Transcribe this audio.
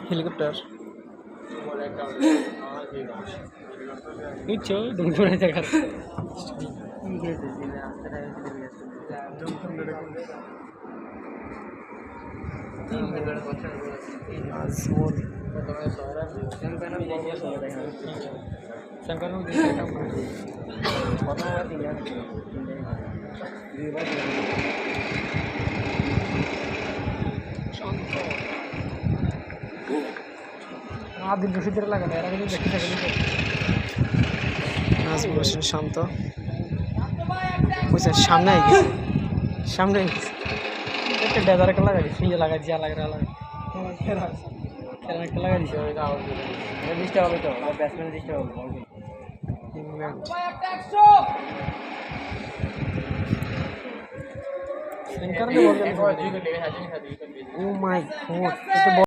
helicopter ইচ্ছো দুপুরে দেখা আদিল রশিদের লাগানো এর আগে দেখতে থাকে নাজমুল হোসেন শান্ত বুঝছেন সামনে গেছে সামনে একটা ডেজার একটা লাগাই ফিরে লাগাই যা লাগে খেলা একটা লাগাই দিছে ডিস্টার্ব হবে তো ব্যাটসম্যান ডিস্টার্ব হবে ইংল্যান্ড ও মাই গড